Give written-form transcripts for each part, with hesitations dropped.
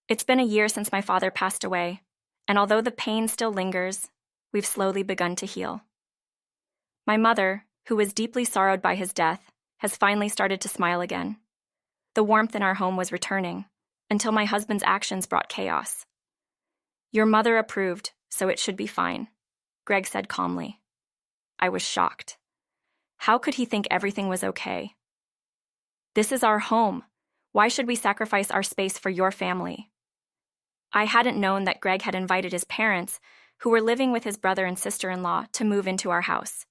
It's been a year since my father passed away, and although the pain still lingers, we've slowly begun to heal. My mother, who was deeply sorrowed by his death, has finally started to smile again. The warmth in our home was returning, until my husband's actions brought chaos. Your mother approved, so it should be fine, Greg said calmly. I was shocked. How could he think everything was okay? This is our home. Why should we sacrifice our space for your family? I hadn't known that Greg had invited his parents, who were living with his brother and sister-in-law, to move into our house.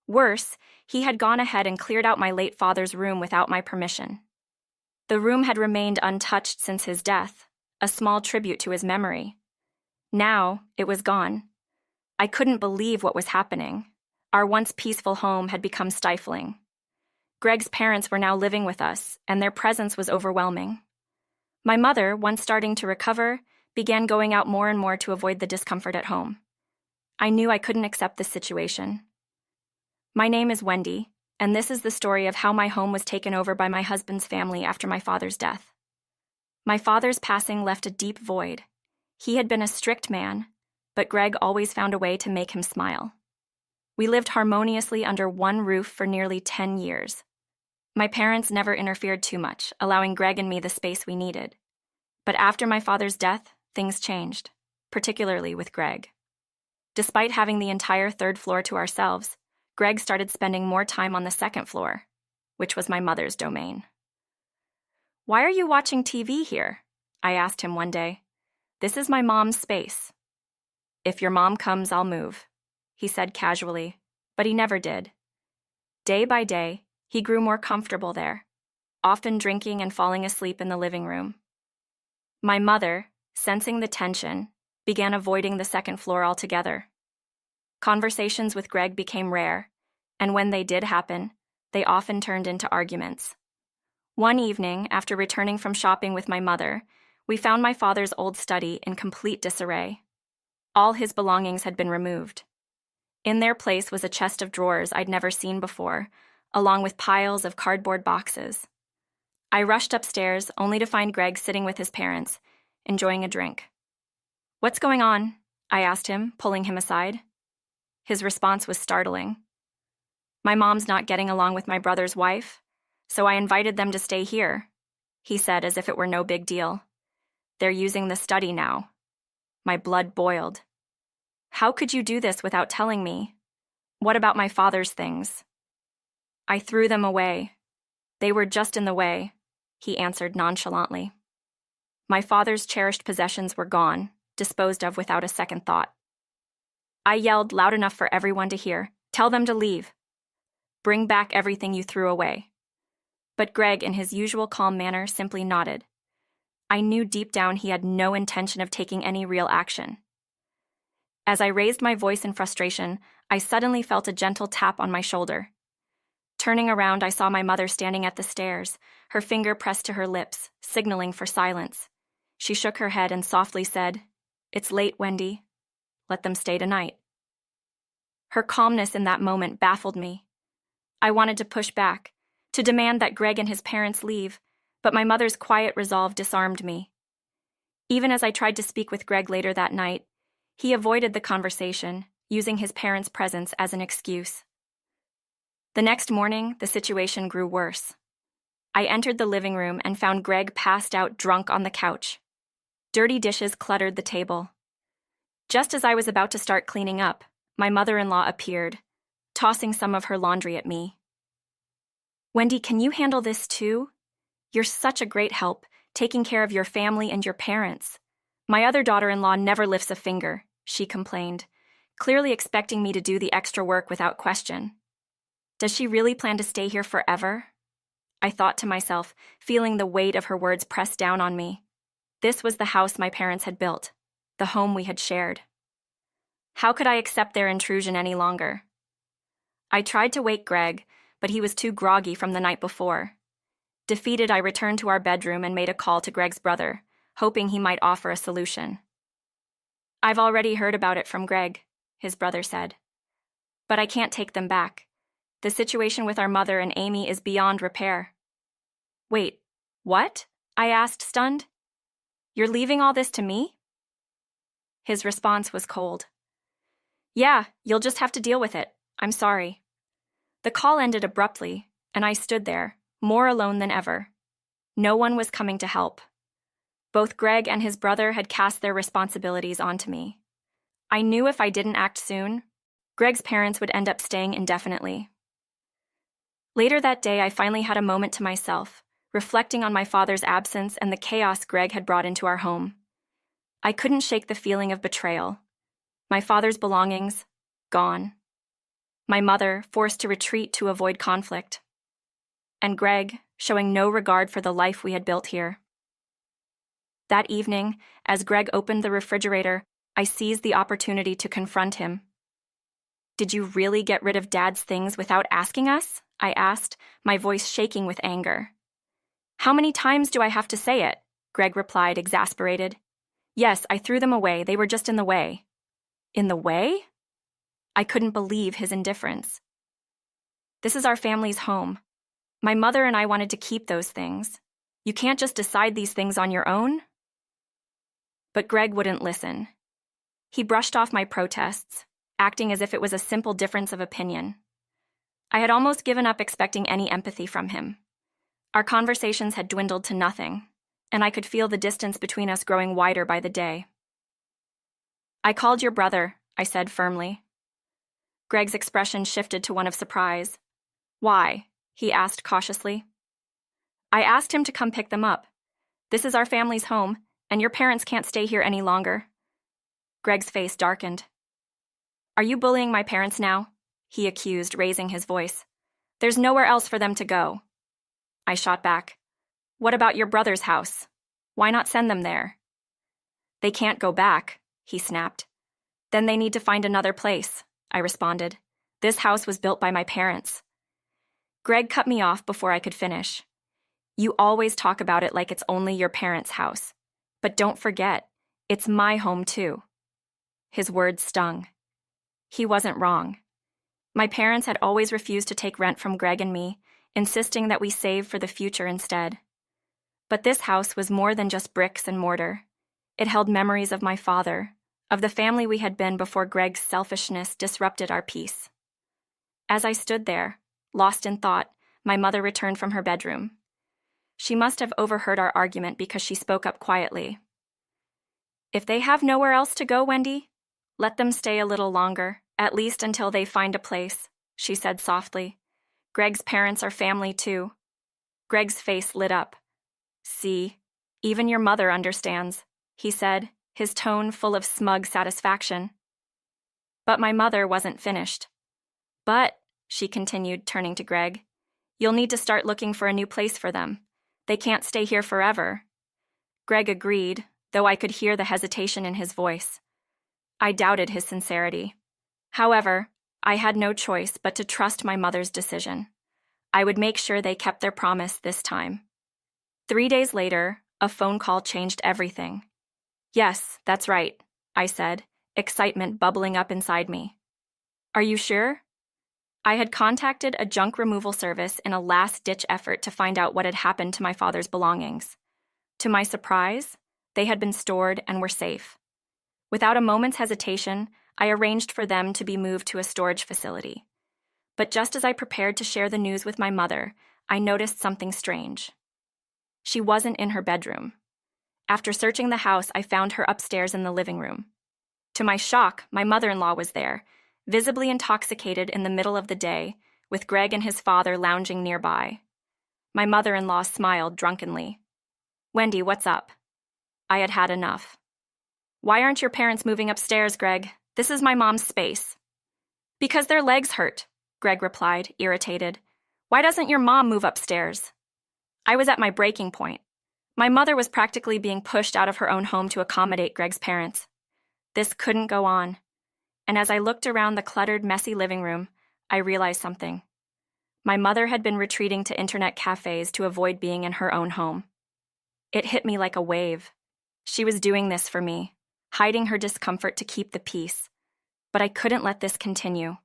Worse, he had gone ahead and cleared out my late father's room without my permission. The room had remained untouched since his death, a small tribute to his memory. Now, it was gone. I couldn't believe what was happening. Our once peaceful home had become stifling. Greg's parents were now living with us, and their presence was overwhelming. My mother, once starting to recover, began going out more and more to avoid the discomfort at home. I knew I couldn't accept this situation. My name is Wendy, and this is the story of how my home was taken over by my husband's family after my father's death. My father's passing left a deep void. He had been a strict man, but Greg always found a way to make him smile. We lived harmoniously under one roof for nearly 10 years. My parents never interfered too much, allowing Greg and me the space we needed. But after my father's death, things changed, particularly with Greg. Despite having the entire third floor to ourselves, Greg started spending more time on the second floor, which was my mother's domain. "Why are you watching TV here?" I asked him one day. "This is my mom's space." "If your mom comes, I'll move," he said casually, but he never did. Day by day, he grew more comfortable there, often drinking and falling asleep in the living room. My mother, sensing the tension, began avoiding the second floor altogether. Conversations with Greg became rare, and when they did happen, they often turned into arguments. One evening, after returning from shopping with my mother, we found my father's old study in complete disarray. All his belongings had been removed. In their place was a chest of drawers I'd never seen before, along with piles of cardboard boxes. I rushed upstairs, only to find Greg sitting with his parents, enjoying a drink. "What's going on?" I asked him, pulling him aside. His response was startling. "My mom's not getting along with my brother's wife, so I invited them to stay here," he said as if it were no big deal. "They're using the study now." My blood boiled. "How could you do this without telling me? What about my father's things?" "I threw them away. They were just in the way," he answered nonchalantly. My father's cherished possessions were gone, disposed of without a second thought. I yelled loud enough for everyone to hear, "Tell them to leave. Bring back everything you threw away." But Greg, in his usual calm manner, simply nodded. I knew deep down he had no intention of taking any real action. As I raised my voice in frustration, I suddenly felt a gentle tap on my shoulder. Turning around, I saw my mother standing at the stairs, her finger pressed to her lips, signaling for silence. She shook her head and softly said, "It's late, Wendy. Let them stay tonight." Her calmness in that moment baffled me. I wanted to push back, to demand that Greg and his parents leave, but my mother's quiet resolve disarmed me. Even as I tried to speak with Greg later that night, he avoided the conversation, using his parents' presence as an excuse. The next morning, the situation grew worse. I entered the living room and found Greg passed out drunk on the couch. Dirty dishes cluttered the table. Just as I was about to start cleaning up, my mother-in-law appeared, tossing some of her laundry at me. "Wendy, can you handle this too? You're such a great help, taking care of your family and your parents." "My other daughter-in-law never lifts a finger," she complained, clearly expecting me to do the extra work without question. "Does she really plan to stay here forever?" I thought to myself, feeling the weight of her words press down on me. This was the house my parents had built, the home we had shared. How could I accept their intrusion any longer? I tried to wake Greg, but he was too groggy from the night before. Defeated, I returned to our bedroom and made a call to Greg's brother, hoping he might offer a solution. "I've already heard about it from Greg," his brother said. "But I can't take them back. The situation with our mother and Amy is beyond repair." "Wait, what?" I asked, stunned. You're leaving all this to me? His response was cold. Yeah, you'll just have to deal with it. I'm sorry. The call ended abruptly, and I stood there, more alone than ever. No one was coming to help. Both Greg and his brother had cast their responsibilities onto me. I knew if I didn't act soon, Greg's parents would end up staying indefinitely. Later that day, I finally had a moment to myself, reflecting on my father's absence and the chaos Greg had brought into our home. I couldn't shake the feeling of betrayal. My father's belongings, gone. My mother, forced to retreat to avoid conflict. And Greg, showing no regard for the life we had built here. That evening, as Greg opened the refrigerator, I seized the opportunity to confront him. Did you really get rid of Dad's things without asking us? I asked, my voice shaking with anger. How many times do I have to say it? Greg replied, exasperated. Yes, I threw them away. They were just in the way. In the way? I couldn't believe his indifference. This is our family's home. My mother and I wanted to keep those things. You can't just decide these things on your own. But Greg wouldn't listen. He brushed off my protests, acting as if it was a simple difference of opinion. I had almost given up expecting any empathy from him. Our conversations had dwindled to nothing, and I could feel the distance between us growing wider by the day. I called your brother, I said firmly. Greg's expression shifted to one of surprise. Why? He asked cautiously. I asked him to come pick them up. This is our family's home, and your parents can't stay here any longer. Greg's face darkened. Are you bullying my parents now? He accused, raising his voice. There's nowhere else for them to go. I shot back. What about your brother's house? Why not send them there? They can't go back, he snapped. Then they need to find another place, I responded. This house was built by my parents. Greg cut me off before I could finish. You always talk about it like it's only your parents' house. But don't forget, it's my home too. His words stung. He wasn't wrong. My parents had always refused to take rent from Greg and me, insisting that we save for the future instead. But this house was more than just bricks and mortar. It held memories of my father, of the family we had been before Greg's selfishness disrupted our peace. As I stood there, lost in thought, my mother returned from her bedroom. She must have overheard our argument because she spoke up quietly. If they have nowhere else to go, Wendy, let them stay a little longer, at least until they find a place, she said softly. Greg's parents are family too. Greg's face lit up. See, even your mother understands, he said, his tone full of smug satisfaction. But my mother wasn't finished. But, she continued, turning to Greg, you'll need to start looking for a new place for them. They can't stay here forever. Greg agreed, though I could hear the hesitation in his voice. I doubted his sincerity. However, I had no choice but to trust my mother's decision. I would make sure they kept their promise this time. 3 days later, a phone call changed everything. Yes, that's right, I said, excitement bubbling up inside me. Are you sure? I had contacted a junk removal service in a last-ditch effort to find out what had happened to my father's belongings. To my surprise, they had been stored and were safe. Without a moment's hesitation, I arranged for them to be moved to a storage facility. But just as I prepared to share the news with my mother, I noticed something strange. She wasn't in her bedroom. After searching the house, I found her upstairs in the living room. To my shock, my mother-in-law was there, visibly intoxicated in the middle of the day, with Greg and his father lounging nearby. My mother-in-law smiled drunkenly. Wendy, what's up? I had had enough. Why aren't your parents moving upstairs, Greg? This is my mom's space. Because their legs hurt, Greg replied, irritated. Why doesn't your mom move upstairs? I was at my breaking point. My mother was practically being pushed out of her own home to accommodate Greg's parents. This couldn't go on. And as I looked around the cluttered, messy living room, I realized something. My mother had been retreating to internet cafes to avoid being in her own home. It hit me like a wave. She was doing this for me, hiding her discomfort to keep the peace. But I couldn't let this continue.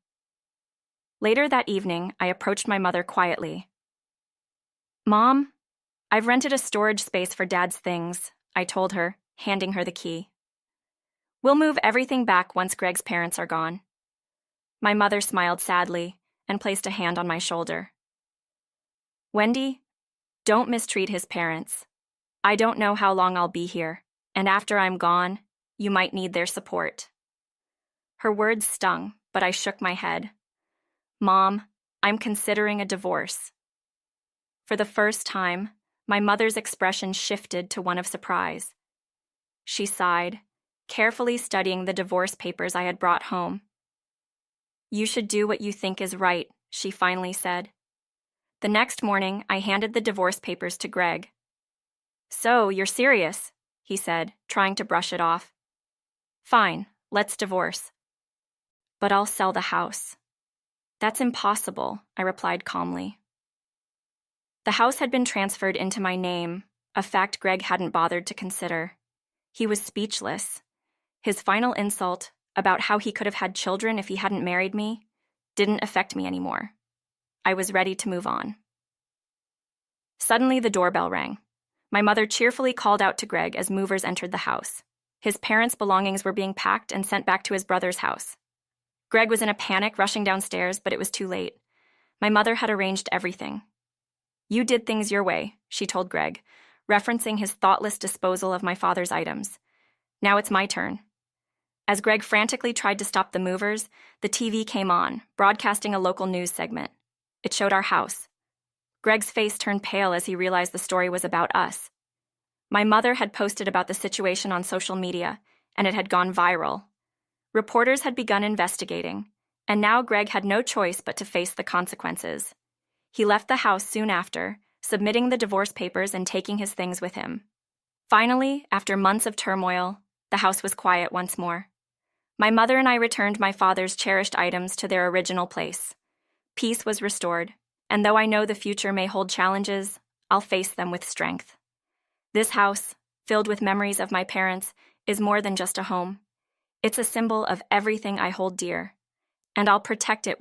Later that evening, I approached my mother quietly. Mom, I've rented a storage space for Dad's things, I told her, handing her the key. We'll move everything back once Greg's parents are gone. My mother smiled sadly and placed a hand on my shoulder. Wendy, don't mistreat his parents. I don't know how long I'll be here, and after I'm gone, you might need their support. Her words stung, but I shook my head. Mom, I'm considering a divorce. For the first time, my mother's expression shifted to one of surprise. She sighed, carefully studying the divorce papers I had brought home. You should do what you think is right, she finally said. The next morning, I handed the divorce papers to Greg. So, you're serious, he said, trying to brush it off. Fine, let's divorce. But I'll sell the house. That's impossible, I replied calmly. The house had been transferred into my name, a fact Greg hadn't bothered to consider. He was speechless. His final insult, about how he could have had children if he hadn't married me, didn't affect me anymore. I was ready to move on. Suddenly, the doorbell rang. My mother cheerfully called out to Greg as movers entered the house. His parents' belongings were being packed and sent back to his brother's house. Greg was in a panic, rushing downstairs, but it was too late. My mother had arranged everything. You did things your way, she told Greg, referencing his thoughtless disposal of my father's items. Now it's my turn. As Greg frantically tried to stop the movers, the TV came on, broadcasting a local news segment. It showed our house. Greg's face turned pale as he realized the story was about us. My mother had posted about the situation on social media, and it had gone viral. Reporters had begun investigating, and now Greg had no choice but to face the consequences. He left the house soon after, submitting the divorce papers and taking his things with him. Finally, after months of turmoil, the house was quiet once more. My mother and I returned my father's cherished items to their original place. Peace was restored, and though I know the future may hold challenges, I'll face them with strength. This house, filled with memories of my parents, is more than just a home. It's a symbol of everything I hold dear, and I'll protect it with